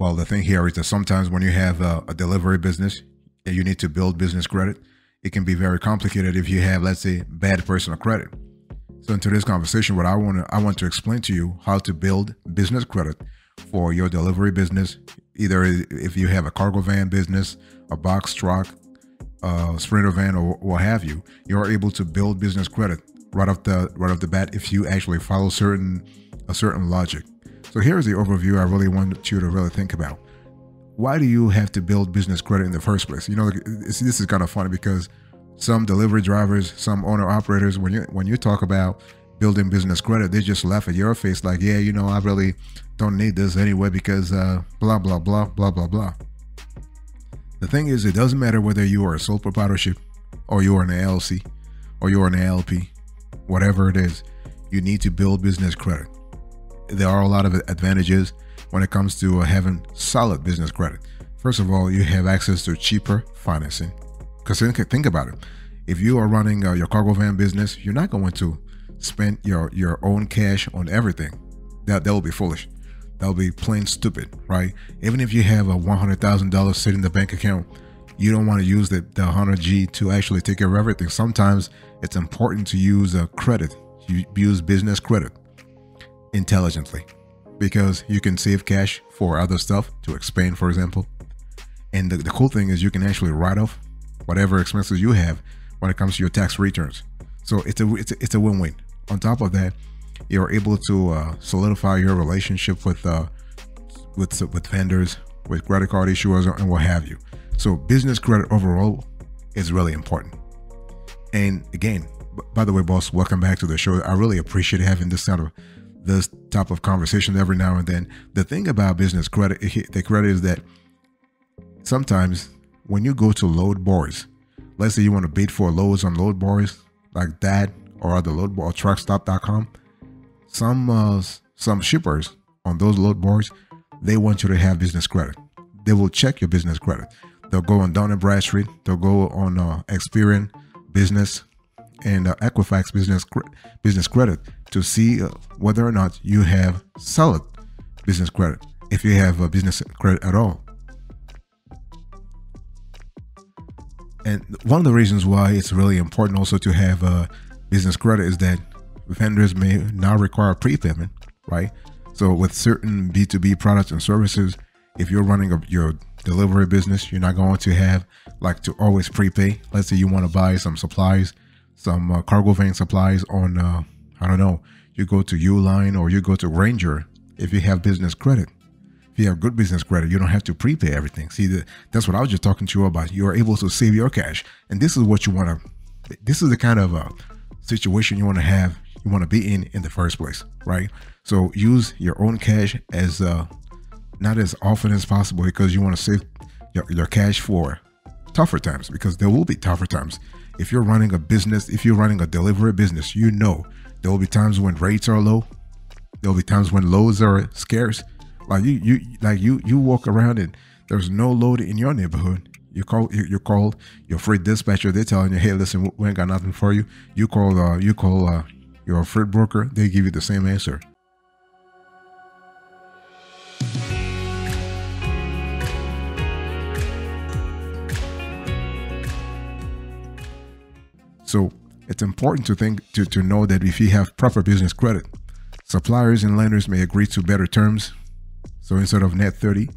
Well, the thing here is that sometimes when you have a delivery business and you need to build business credit, it can be very complicated if you have, let's say, bad personal credit. So in today's conversation, what I want to explain to you how to build business credit for your delivery business. Either if you have a cargo van business, a box truck, sprinter van, or what have you, you're able to build business credit right off the bat if you actually follow a certain logic. So here's the overview I really want you to really think about. Why do you have to build business credit in the first place? You know, this is kind of funny because some delivery drivers, some owner operators, when you talk about building business credit, they just laugh at your face like, yeah, you know, I really don't need this anyway because blah, blah, blah, blah, blah, blah. The thing is, it doesn't matter whether you are a sole proprietorship or you are an LLC or you are an LP, whatever it is, you need to build business credit. There are a lot of advantages when it comes to having solid business credit. First of all, you have access to cheaper financing. Because think about it. If you are running your cargo van business, you're not going to spend your own cash on everything. That will be foolish. That will be plain stupid, right? Even if you have a $100,000 sitting in the bank account, you don't want to use the 100G to actually take care of everything. Sometimes it's important to use credit. You use business credit intelligently because you can save cash for other stuff, to expand, for example. And the cool thing is you can actually write off whatever expenses you have when it comes to your tax returns. So it's a win-win. On top of that, you're able to solidify your relationship with vendors, with credit card issuers, and what have you. So business credit overall is really important. And again, by the way, boss, welcome back to the show. I really appreciate having this type of conversation every now and then. The thing about business credit, the credit is that sometimes when you go to load boards, let's say you want to bid for loads on load boards like that or other load board, truckstop.com, some shippers on those load boards, they want you to have business credit. They will check your business credit. They'll go on Dun & Bradstreet, they'll go on Experian Business and Equifax business credit to see whether or not you have solid business credit, if you have a business credit at all. And one of the reasons why it's really important also to have business credit is that vendors may now require prepayment, right? So with certain B2B products and services, if you're running your delivery business, you're not going to have like to always prepay. Let's say you want to buy some supplies, some cargo van supplies on, I don't know, you go to Uline or you go to Ranger. If you have business credit, if you have good business credit, you don't have to prepay everything. See, that's what I was just talking to you about. You're able to save your cash. And this is what you want to, this is the kind of situation you want to have, you want to be in the first place, right? So use your own cash as not as often as possible because you want to save your cash for tougher times, because there will be tougher times. If you're running a business, if you're running a delivery business, you know there will be times when rates are low. There will be times when loads are scarce. Like you walk around and there's no load in your neighborhood. You call your freight dispatcher. They're telling you, hey, listen, we ain't got nothing for you. You call your freight broker. They give you the same answer. So it's important to know that if you have proper business credit, suppliers and lenders may agree to better terms. So instead of net 30,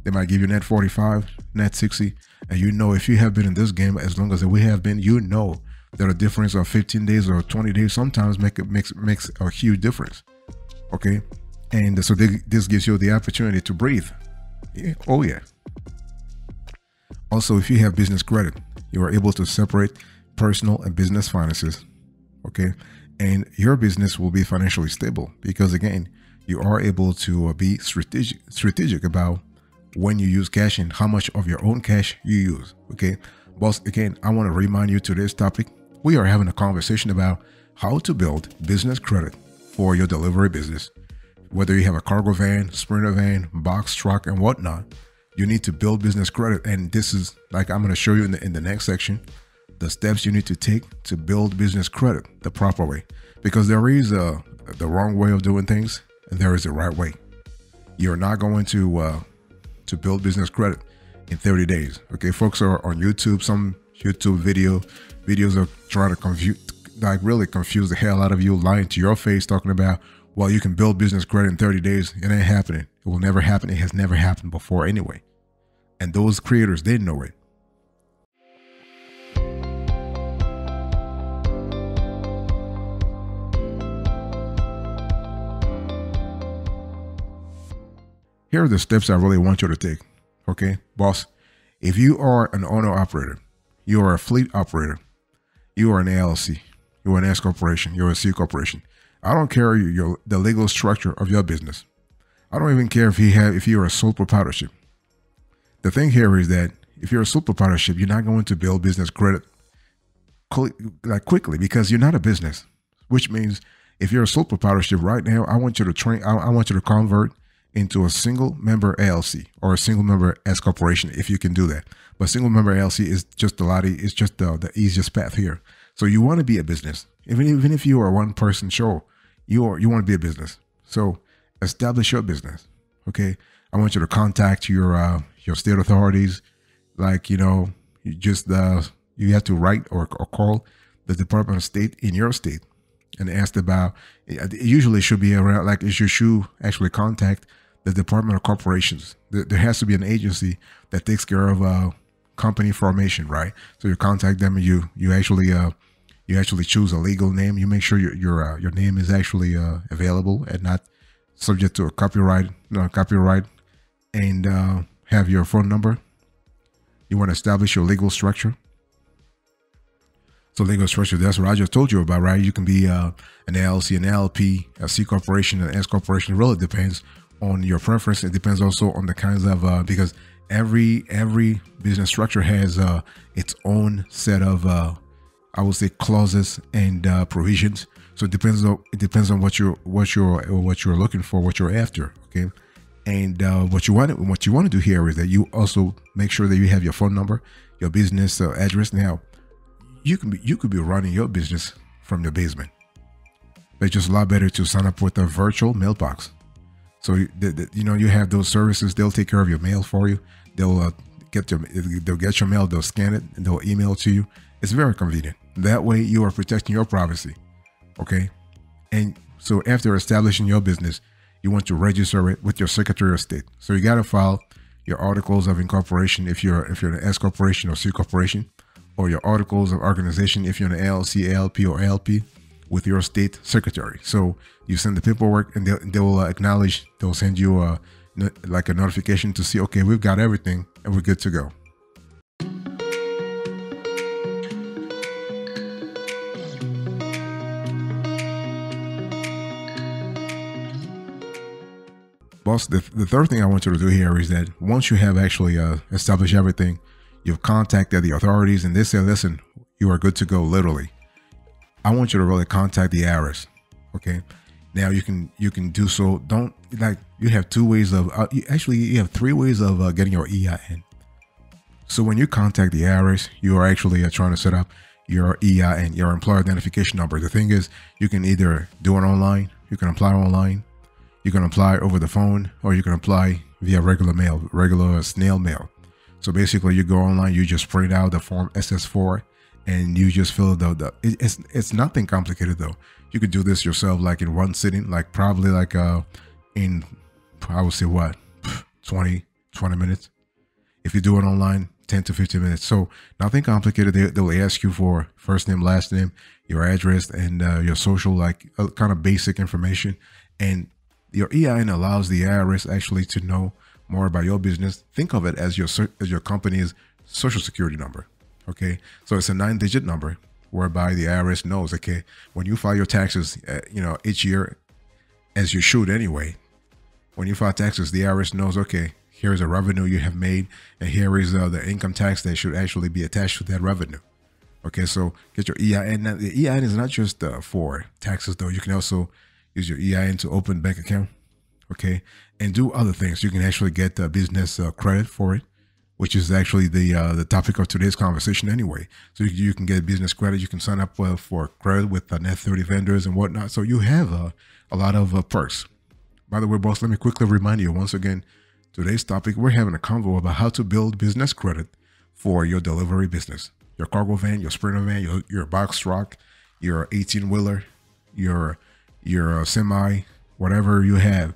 they might give you net 45, net 60. And you know, if you have been in this game as long as we have been, you know that a difference of 15 days or 20 days sometimes makes a huge difference. Okay. And so this gives you the opportunity to breathe. Yeah. Oh yeah. Also, if you have business credit, you are able to separate personal and business finances. Okay. And your business will be financially stable because again, you are able to be strategic about when you use cash and how much of your own cash you use. Okay. Boss, again, I want to remind you today's topic. We are having a conversation about how to build business credit for your delivery business. Whether you have a cargo van, sprinter van, box truck, and whatnot, you need to build business credit. And this is like I'm going to show you in the next section, the steps you need to take to build business credit the proper way. Because there is the wrong way of doing things and there is the right way. You're not going to to build business credit in 30 days. Okay, folks are on YouTube. Some YouTube videos are trying to really confuse the hell out of you, lying to your face, talking about, well, you can build business credit in 30 days. It ain't happening. It will never happen. It has never happened before anyway. And those creators, they know it. Here are the steps I really want you to take. Okay, boss, if you are an owner-operator, you are a fleet operator, you are an LLC, you are an S corporation, you're a C corporation. I don't care the legal structure of your business. I don't even care if you're a sole proprietorship. The thing here is that if you're a sole proprietorship, you're not going to build business credit quickly because you're not a business. Which means if you're a sole proprietorship right now, I want you to convert into a single member LLC or a single member S corporation if you can do that. But single member LLC is just the easiest path here. So you want to be a business, even if you are a one person show, you want to be a business. So establish your business. Okay, I want you to contact your state authorities. You have to write or call the Department of State in your state and ask about. It usually should be around you should actually contact the Department of Corporations. There has to be an agency that takes care of company formation, right? So you contact them and you actually choose a legal name. You make sure your name is actually available and not subject to a copyright, and have your phone number. You want to establish your legal structure. So legal structure, that's what I just told you about, right? You can be an LLC, an LLP, a C corporation, an S corporation. It really depends on your preference. It depends also on the kinds of, because every business structure has its own set of, I would say, clauses and provisions. So it depends on what you're looking for, what you're after. Okay. And what you want to do here is that you also make sure that you have your phone number, your business address. Now, you could be running your business from your basement. But it's just a lot better to sign up with a virtual mailbox. So you have those services. They'll take care of your mail for you. They'll get your mail. They'll scan it and they'll email it to you. It's very convenient. That way you are protecting your privacy. Okay. And so after establishing your business, you want to register it with your Secretary of State. So you got to file your articles of incorporation if you're an S corporation or C corporation, or your articles of organization if you're an LLC, LLP, or LP with your state secretary. So you send the paperwork and they will acknowledge. They'll send you a notification to see, okay, we've got everything and we're good to go. Boss, the third thing I want you to do here is that once you have actually established everything, you've contacted the authorities and they say, listen, you are good to go, literally. I want you to really contact the IRS. Okay. Now you can do so. You have two ways of, you have three ways of getting your EIN. So when you contact the IRS, you are actually trying to set up your EIN, your employer identification number. The thing is, you can either do it online, you can apply online, you can apply over the phone, or you can apply via regular mail, regular snail mail. So basically you go online, you just print out the form SS4 and you just fill it out. It's nothing complicated though. You could do this yourself like in one sitting, probably in, I would say 20 minutes. If you do it online, 10 to 15 minutes. So nothing complicated. They will ask you for first name, last name, your address, and your social, kind of basic information. And your EIN allows the IRS actually to know more about your business. Think of it as your company's social security number. Okay, so it's a 9-digit number whereby the IRS knows, okay, when you file your taxes, each year, as you should anyway, when you file taxes, the IRS knows, okay, here's a revenue you have made, and here is the income tax that should actually be attached to that revenue. Okay, so get your EIN. Now, the EIN is not just for taxes though. You can also use your EIN to open bank account, okay, and do other things. You can actually get business credit for it, which is actually the topic of today's conversation anyway. So you can get business credit. You can sign up for credit with net 30 vendors and whatnot. So you have a lot of perks. By the way, boss, let me quickly remind you once again Today's topic, we're having a convo about how to build business credit for your delivery business. Your cargo van, your sprinter van, your box truck, your 18-wheeler, your semi, whatever you have,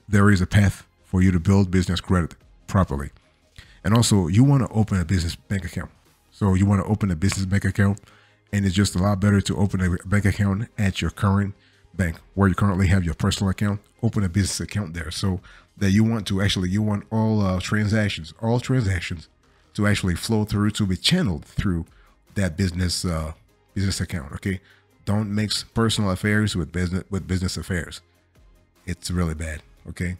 there is a path for you to build business credit properly. And also, you want to open a business bank account. So you want to open a business bank account, and it's just a lot better to open a bank account at your current bank where you currently have your personal account. Open a business account there, so that you want all transactions to actually flow through, to be channeled through that business account. Okay, don't mix personal affairs with business affairs. It's really bad. Okay.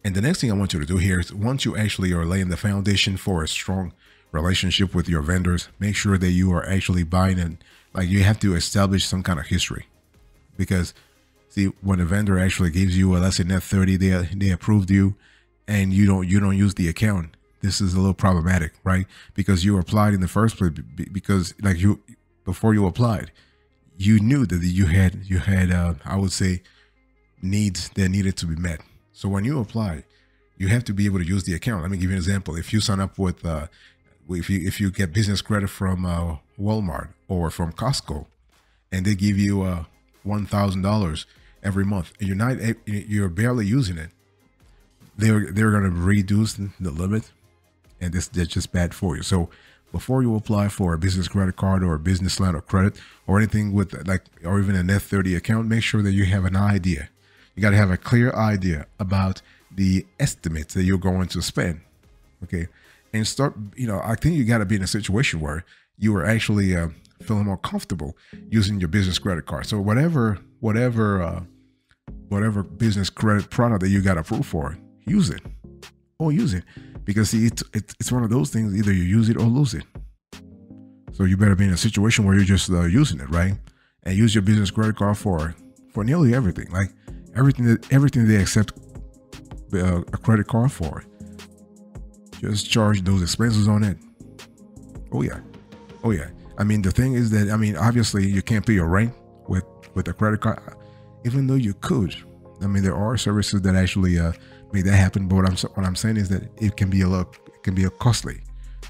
And the next thing I want you to do here is, once you actually are laying the foundation for a strong relationship with your vendors, make sure that you are actually buying in. Like, you have to establish some kind of history, because see, when a vendor actually gives you let's say net 30, they approved you, and you don't use the account, this is a little problematic, right? Because you applied in the first place, because before you applied, you knew that you had I would say needs that needed to be met. So when you apply, you have to be able to use the account. Let me give you an example. If you sign up with, if you get business credit from Walmart or from Costco, and they give you $1,000 every month, and you're barely using it, they're going to reduce the limit, and that's just bad for you. So before you apply for a business credit card or a business line of credit or anything with or even a net 30 account, make sure that you have an idea. You got to have a clear idea about the estimates that you're going to spend. Okay. And start, I think you got to be in a situation where you are actually feeling more comfortable using your business credit card. So whatever business credit product that you got approved for, use it. Oh, use it. Because see, it's one of those things, either you use it or lose it. So you better be in a situation where you're just using it, right? And use your business credit card for nearly everything. Like, everything they accept a credit card for, just charge those expenses on it. Oh yeah. I mean, the thing is that, obviously you can't pay your rent with a credit card, even though you could. There are services that actually make that happen. But what I'm saying is that it can be costly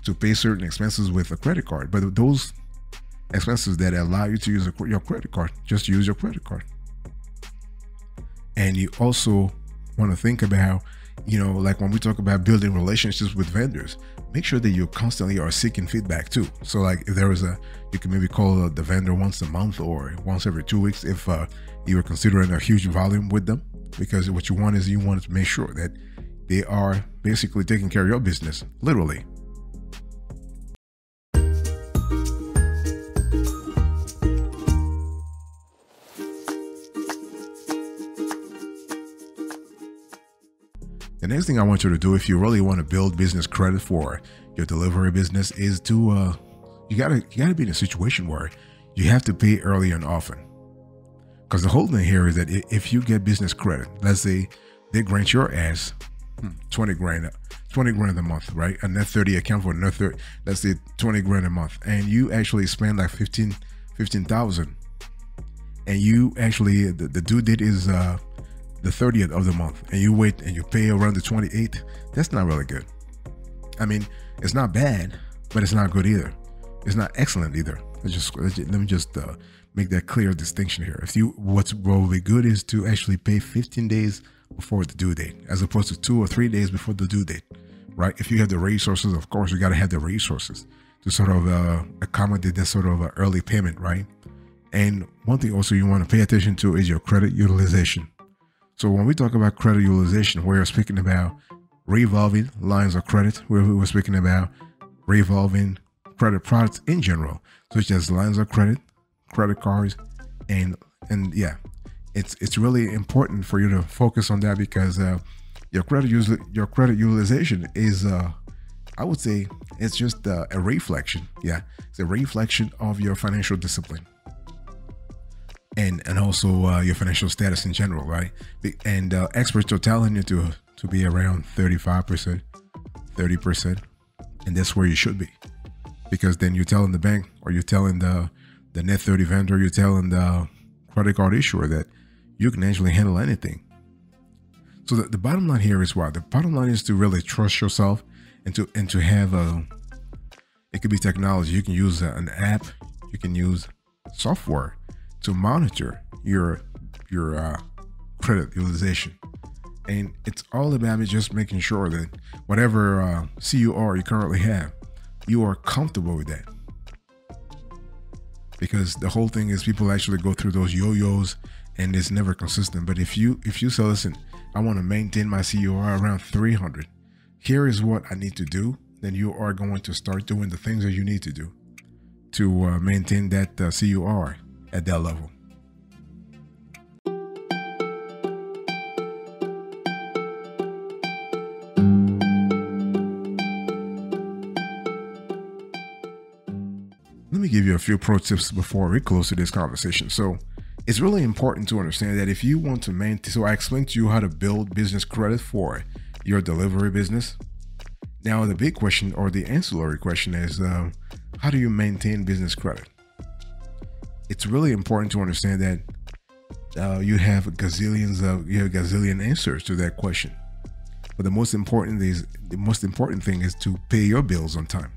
to pay certain expenses with a credit card. But those expenses that allow you to use your credit card, just use your credit card. And you also want to think about, like when we talk about building relationships with vendors, make sure that you constantly are seeking feedback too. So like, if there is you can maybe call the vendor once a month or once every 2 weeks if you are considering a huge volume with them, because what you want is you want to make sure that they are basically taking care of your business, literally. The next thing I want you to do, if you really want to build business credit for your delivery business, is to you gotta be in a situation where you have to pay early and often. Because the whole thing here is that if you get business credit, let's say they grant your ass 20 grand a month, right? A net 30 account for net 30, let's say 20 grand a month, and you actually spend like 15,000, and you actually the due date is the 30th of the month, and you wait and you pay around the 28th. That's not really good. It's not bad, but it's not good either. It's not excellent either. Let me just make that clear distinction here. What's probably good is to actually pay 15 days before the due date, as opposed to 2 or 3 days before the due date, right? If you have the resources, of course, you got to have the resources to sort of accommodate that sort of early payment, right? And one thing also you want to pay attention to is your credit utilization. So when we talk about credit utilization, we're speaking about revolving lines of credit. We're speaking about revolving credit products in general, such as lines of credit, credit cards, and yeah, it's really important for you to focus on that, because your credit utilization is I would say it's just a reflection. Yeah, it's a reflection of your financial discipline. And also your financial status in general, right? And experts are telling you to be around 35%, 30%, And that's where you should be, because then you're telling the bank, or you're telling the net 30 vendor, you're telling the credit card issuer that you can actually handle anything. So the bottom line here is what? The bottom line is to really trust yourself, and to have it could be technology. You can use an app, you can use software to monitor your credit utilization. And it's all about just making sure that whatever CUR you currently have, you are comfortable with that. Because the whole thing is people actually go through those yo-yos and it's never consistent. But if you say, listen, I want to maintain my CUR around 300, here is what I need to do, then you are going to start doing the things that you need to do to maintain that CUR at that level. Let me give you a few pro tips before we close to this conversation. So it's really important to understand that if you want to maintain, so I explained to you how to build business credit for your delivery business. Now the big question, or the ancillary question, is how do you maintain business credit? It's really important to understand that you have gazillion answers to that question. But the most important thing is to pay your bills on time.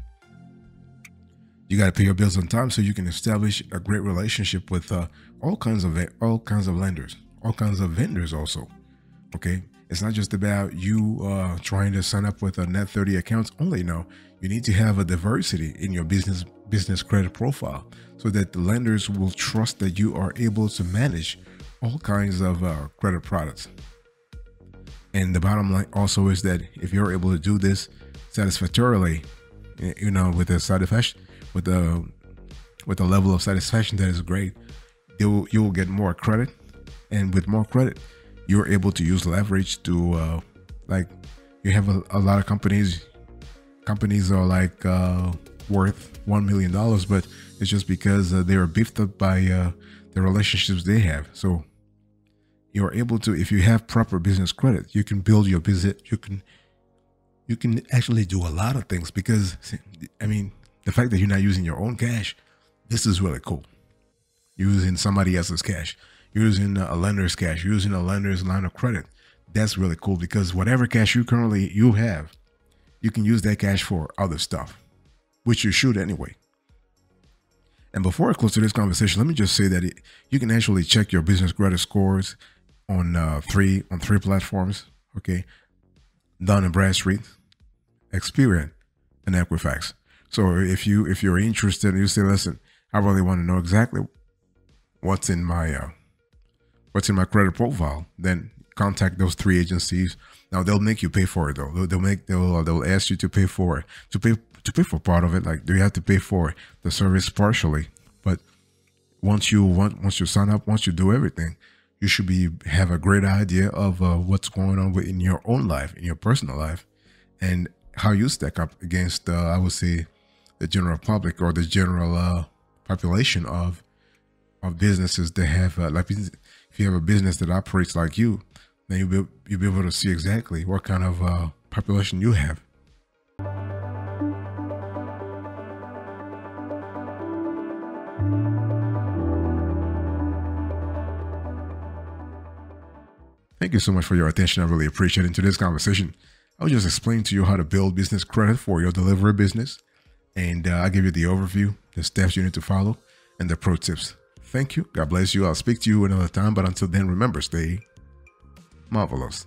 You got to pay your bills on time so you can establish a great relationship with all kinds of lenders, all kinds of vendors also. Okay, it's not just about you trying to sign up with a net 30 accounts only. No, you need to have a diversity in your business credit profile so that the lenders will trust that you are able to manage all kinds of credit products. And the bottom line also is that if you're able to do this satisfactorily, you know, with a satisfaction, with a level of satisfaction that is great, you will get more credit, and with more credit, you're able to use leverage to like, you have a lot of companies are like worth $1 million, but it's just because they are beefed up by the relationships they have. So you're able to, if you have proper business credit, you can build your business. You can actually do a lot of things, because I mean, the fact that you're not using your own cash, this is really cool. Using somebody else's cash, using a lender's cash, using a lender's line of credit. That's really cool, because whatever cash you have, you can use that cash for other stuff, which you should anyway. And before I close to this conversation, let me just say that you can actually check your business credit scores on three platforms. Okay, Dun & Bradstreet, Experian, and Equifax. So if you're interested and you say, listen, I really want to know exactly what's in my credit profile, then contact those three agencies. Now they'll make you pay for it though. They'll ask you to pay for part of it. Like, do you have to pay for the service partially? But once you sign up, once you do everything, you should have a great idea of what's going on in your own life, in your personal life, and how you stack up against, I would say, the general public, or the general population of businesses that have, like, if you have a business that operates like you, then you'll be able to see exactly what kind of population you have. Thank you so much for your attention. I really appreciate it. In today's conversation, I'll just explain to you how to build business credit for your delivery business. And I'll give you the overview, the steps you need to follow, and the pro tips. Thank you. God bless you. I'll speak to you another time. But until then, remember, stay marvelous.